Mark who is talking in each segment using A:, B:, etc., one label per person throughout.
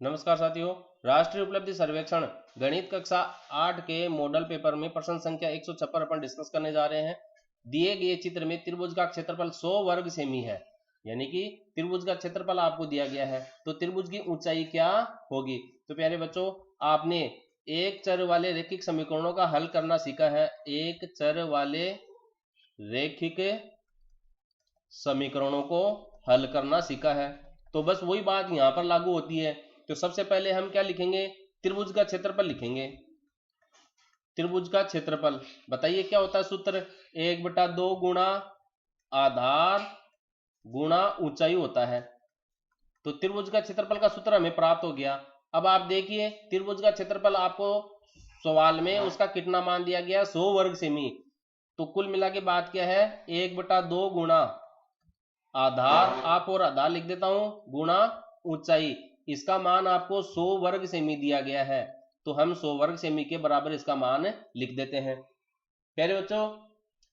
A: नमस्कार साथियों। राष्ट्रीय उपलब्धि सर्वेक्षण गणित कक्षा 8 के मॉडल पेपर में प्रश्न संख्या 156 अपन डिस्कस करने जा रहे हैं। दिए गए चित्र में त्रिभुज का क्षेत्रफल 100 वर्ग सेमी है, यानी कि त्रिभुज का क्षेत्रफल आपको दिया गया है, तो त्रिभुज की ऊंचाई क्या होगी। तो प्यारे बच्चों, आपने एक चर वाले रैखिक समीकरणों का हल करना सीखा है। एक चर वाले रैखिक समीकरणों को हल करना सीखा है, तो बस वही बात यहाँ पर लागू होती है। तो सबसे पहले हम क्या लिखेंगे, त्रिभुज का क्षेत्रफल लिखेंगे। त्रिभुज का क्षेत्रफल बताइए क्या होता है सूत्र, 1/2 गुणा आधार गुणा ऊंचाई होता है। तो त्रिभुज का क्षेत्रफल का सूत्र हमें प्राप्त हो गया। अब आप देखिए त्रिभुज का क्षेत्रफल आपको सवाल में उसका कितना मान दिया गया, 100 वर्ग सेमी। तो कुल मिला के बात क्या है, 1/2 गुणा आधार, आप और आधार लिख देता हूं, गुणा ऊंचाई। इसका मान आपको 100 वर्ग सेमी दिया गया है, तो हम 100 वर्ग सेमी के बराबर इसका मान लिख देते हैं। प्यारे बच्चों,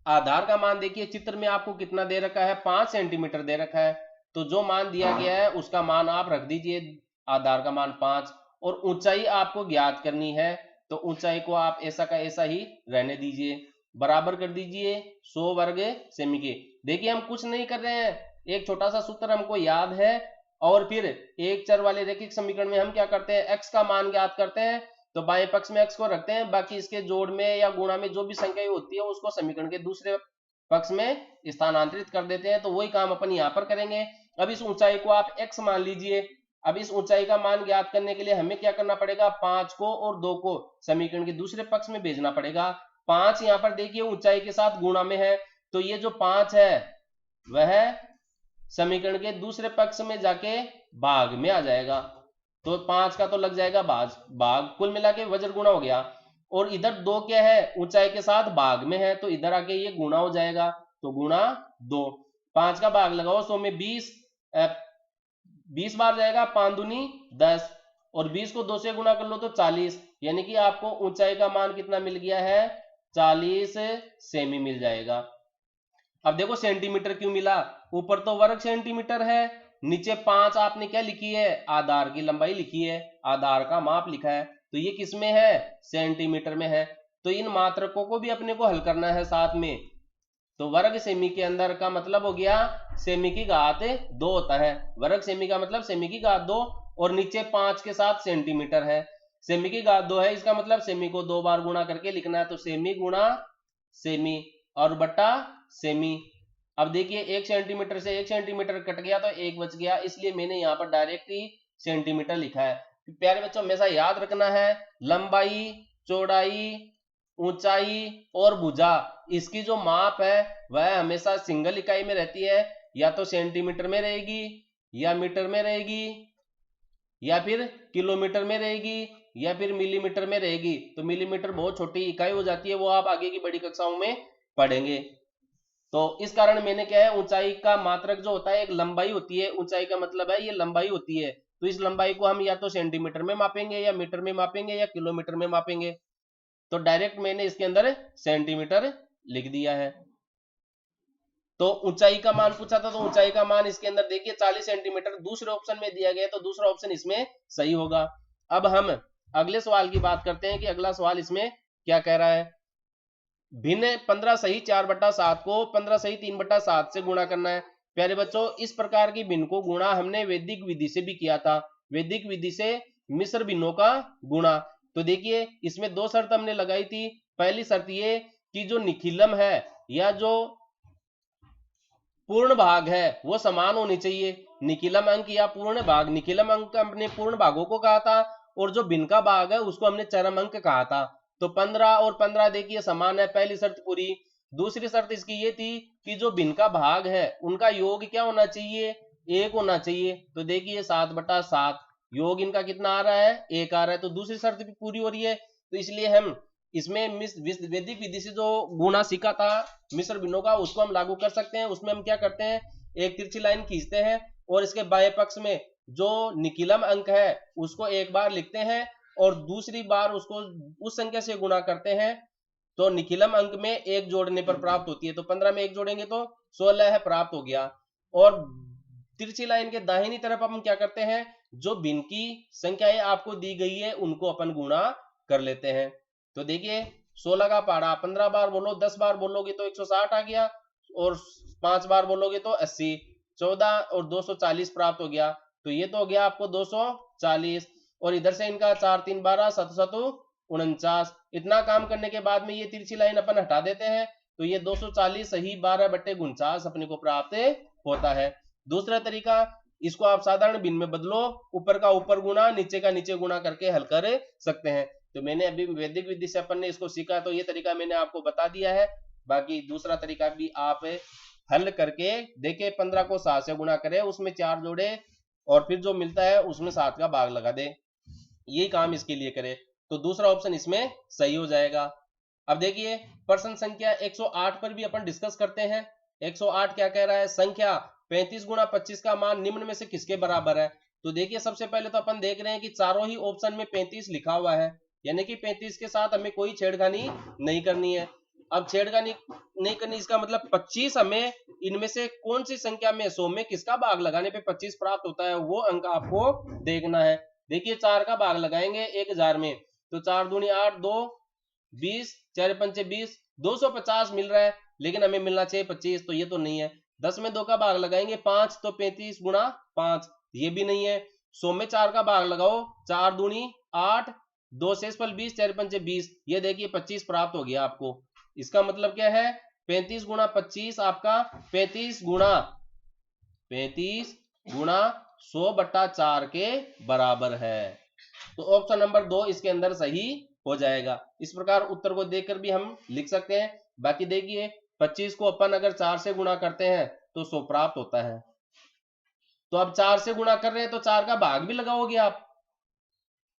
A: आधार का मान देखिए चित्र में आपको कितना दे रखा है, 5 सेंटीमीटर दे रखा है। तो जो मान दिया गया है उसका मान आप रख दीजिए, आधार का मान 5। और ऊंचाई आपको ज्ञात करनी है, तो ऊंचाई को आप ऐसा का ऐसा ही रहने दीजिए, बराबर कर दीजिए 100 वर्ग सेमी के। देखिए हम कुछ नहीं कर रहे हैं, एक छोटा सा सूत्र हमको याद है, और फिर एक चर वाले रैखिक समीकरण में हम क्या करते हैं, x का मान ज्ञात करते हैं, तो बाएं पक्ष में x को रखते हैं, बाकी इसके जोड़ में या गुणा में जो भी संख्या होती है उसको समीकरण के दूसरे पक्ष में स्थानांतरित कर देते हैं। तो वही काम अपन यहाँ पर करेंगे। अब इस ऊंचाई को आप x मान लीजिए। अब इस ऊंचाई का मान ज्ञात करने के लिए हमें क्या करना पड़ेगा, 5 को और 2 को समीकरण के दूसरे पक्ष में भेजना पड़ेगा। 5 यहाँ पर देखिए ऊंचाई के साथ गुणा में है, तो ये जो 5 है वह समीकरण के दूसरे पक्ष में जाके भाग में आ जाएगा। तो 5 का तो लग जाएगा भाग, कुल मिला के वज्र गुणा हो गया। और इधर 2 क्या है, ऊंचाई के साथ भाग में है, तो इधर आके ये गुणा हो जाएगा, तो गुणा 2। 5 का भाग लगाओ 100 में, 20 बार जाएगा, 5 दूनी 10, और 20 को 2 से गुणा कर लो तो 40, यानी कि आपको ऊंचाई का मान कितना मिल गया है, 40 सेमी मिल जाएगा। अब देखो सेंटीमीटर क्यों मिला, ऊपर तो वर्ग सेंटीमीटर है, नीचे 5 आपने क्या लिखी है, आधार की लंबाई लिखी है, आधार का माप लिखा है, तो ये किस में है, सेंटीमीटर में है। तो इन मात्रकों को भी अपने को हल करना है साथ में। तो वर्ग सेमी के अंदर का मतलब हो गया सेमी की घात 2 होता है, वर्ग सेमी का मतलब सेमी की घात 2, और नीचे 5 के साथ सेंटीमीटर है, सेमी की घात 2 है, इसका मतलब सेमी को 2 बार गुणा करके लिखना है, तो सेमी गुणा सेमी और बटा सेमी। अब देखिए 1 सेंटीमीटर से 1 सेंटीमीटर कट गया तो 1 बच गया, इसलिए मैंने यहाँ पर डायरेक्ट ही सेंटीमीटर लिखा है। प्यारे बच्चों, हमेशा याद रखना है, लंबाई, चौड़ाई, ऊंचाई और भुजा, इसकी जो माप है वह हमेशा सिंगल इकाई में रहती है, या तो सेंटीमीटर में रहेगी, या मीटर में रहेगी, या फिर किलोमीटर में रहेगी, या फिर मिलीमीटर में रहेगी। तो मिलीमीटर बहुत छोटी इकाई हो जाती है, वो आप आगे की बड़ी कक्षाओं में पढ़ेंगे। तो इस कारण मैंने क्या है, ऊंचाई का मात्रक जो होता है एक लंबाई होती है, ऊंचाई का मतलब है ये लंबाई होती है, तो इस लंबाई को हम या तो सेंटीमीटर में मापेंगे, या मीटर में मापेंगे, या किलोमीटर में मापेंगे। तो डायरेक्ट मैंने इसके अंदर सेंटीमीटर लिख दिया है। तो ऊंचाई का मान पूछा था, तो ऊंचाई का मान इसके अंदर देखिए 40 सेंटीमीटर दूसरे ऑप्शन में दिया गया, तो दूसरा ऑप्शन इसमें सही होगा। अब हम अगले सवाल की बात करते हैं कि अगला सवाल इसमें क्या कह रहा है। भिन्न 15 सही 4/7 को 15 सही 3/7 से गुणा करना है। प्यारे बच्चों, इस प्रकार की भिन्न को गुणा हमने वैदिक विधि से भी किया था, वैदिक विधि से मिश्र भिन्नों का गुणा। तो देखिए इसमें 2 शर्त हमने लगाई थी। पहली शर्त ये कि जो निखिलम है या जो पूर्ण भाग है वो समान होने चाहिए, निखिलम अंक या पूर्ण भाग। निखिलम अंक हमने पूर्ण भागों को कहा था, और जो भिन्न का भाग है उसको हमने चरम अंक कहा था। तो 15 और 15 देखिए समान है, पहली शर्त पूरी। दूसरी शर्त इसकी ये थी कि जो भिन्न का भाग है उनका योग क्या होना चाहिए, 1 होना चाहिए। तो देखिए 7/7 योग इनका कितना आ रहा है, 1 आ रहा है, तो दूसरी शर्त भी पूरी हो रही है। तो इसलिए हम इसमें वैदिक विधि से जो गुणा सीखा था मिश्र भिन्नों का, उसको हम लागू कर सकते हैं। उसमें हम क्या करते हैं, एक तिरछी लाइन खींचते हैं, और इसके बाएं पक्ष में जो निखिलम अंक है उसको एक बार लिखते हैं, और दूसरी बार उसको उस संख्या से गुणा करते हैं, तो निखिलम अंक में 1 जोड़ने पर प्राप्त होती है। तो 15 में 1 जोड़ेंगे तो 16 है, प्राप्त हो गया। और तिरछी लाइन के दाहिनी तरफ हम क्या करते हैं, जो भिन्न की संख्याएं आपको दी गई है उनको अपन गुणा कर लेते हैं। तो देखिए 16 का पहाड़ा 15 बार बोलो, 10 बार बोलोगे तो 160 आ गया, और 5 बार बोलोगे तो 80, 14 और 240 प्राप्त हो गया। तो ये तो हो गया आपको 240, और इधर से इनका 4 3 12 7 7 49। इतना काम करने के बाद में ये तिरछी लाइन अपन हटा देते हैं, तो ये 240 सही 12/49 अपने को प्राप्त होता है। दूसरा तरीका, इसको आप साधारण भिन्न में बदलो, ऊपर का ऊपर गुणा नीचे का नीचे गुणा करके हल कर सकते हैं। तो मैंने अभी वैदिक विधि से अपन ने इसको सीखा, तो ये तरीका मैंने आपको बता दिया है। बाकी दूसरा तरीका भी आप हल करके देखे, 15 को 7 से गुणा करें, उसमें 4 जोड़े और फिर जो मिलता है उसमें 7 का भाग लगा दे, यही काम इसके लिए करें, तो दूसरा ऑप्शन इसमें सही हो जाएगा। अब देखिए प्रश्न संख्या 108 पर भी अपन डिस्कस करते हैं। 108 क्या कह रहा है, संख्या 35 गुणा 25 का मान निम्न में से किसके बराबर है। तो देखिए सबसे पहले तो अपन देख रहे हैं कि चारों ही ऑप्शन में 35 लिखा हुआ है, यानी कि 35 के साथ हमें कोई छेड़खानी नहीं करनी है। अब छेड़खानी नहीं करनी, इसका मतलब 25 हमें इनमें से कौन सी संख्या में 100 में किसका भाग लगाने पे 25 प्राप्त होता है, वो अंक आपको देखना है। देखिए 4 का भाग लगाएंगे 1000 में, तो 4 दूनी 8, 2 20, 4 पंचे 20, 250 मिल रहा है, लेकिन हमें मिलना चाहिए 25, तो ये तो नहीं है। 10 में 2 का भाग लगाएंगे 5, तो 35 गुणा 5, ये भी नहीं है। 100 में 4 का भाग लगाओ, 4 दूनी 8, 2 शेष फल 20, 4 पंचे 20, ये देखिए 25 प्राप्त हो गया आपको। इसका मतलब क्या है, 35 गुणा 25 आपका 35 गुणा 100/4 के बराबर है। तो ऑप्शन नंबर 2 इसके अंदर सही हो जाएगा। इस प्रकार उत्तर को देखकर भी हम लिख सकते हैं। बाकी देखिए 25 को अपन अगर 4 से गुणा करते हैं तो 100 प्राप्त होता है। तो अब 4 से गुणा कर रहे हैं तो 4 का भाग भी लगाओगे आप,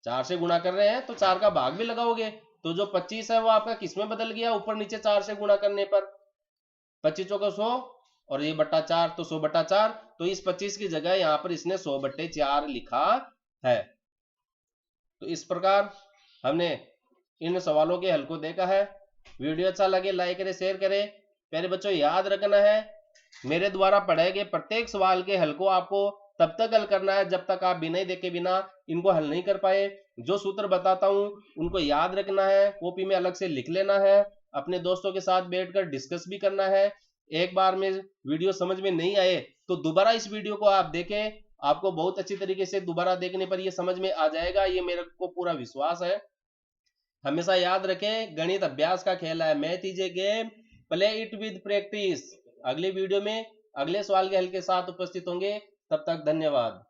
A: 4 से गुणा कर रहे हैं तो 4 का भाग भी लगाओगे, तो जो 25 है वो आपका किसमें बदल गया, ऊपर नीचे 4 से गुणा करने पर, 25 चौका 100 और ये बट्टा 4, तो 100/4, तो इस 25 की जगह यहां पर इसने 100/4 लिखा है। तो इस प्रकार हमने इन सवालों के हल को देखा है। वीडियो अच्छा लगे लाइक करें, शेयर करें। प्यारे बच्चों याद रखना है, मेरे द्वारा पढ़ाए गए प्रत्येक सवाल के हल को आपको तब तक हल करना है जब तक आप बिना देखे बिना इनको हल नहीं कर पाए। जो सूत्र बताता हूं उनको याद रखना है, कॉपी में अलग से लिख लेना है, अपने दोस्तों के साथ बैठकर डिस्कस भी करना है। एक बार में वीडियो समझ में नहीं आए तो दोबारा इस वीडियो को आप देखें, आपको बहुत अच्छी तरीके से दोबारा देखने पर यह समझ में आ जाएगा, ये मेरे को पूरा विश्वास है। हमेशा याद रखें, गणित अभ्यास का खेल है, math is a game, play it with practice. अगले वीडियो में अगले सवाल के हल के साथ उपस्थित होंगे, तब तक धन्यवाद।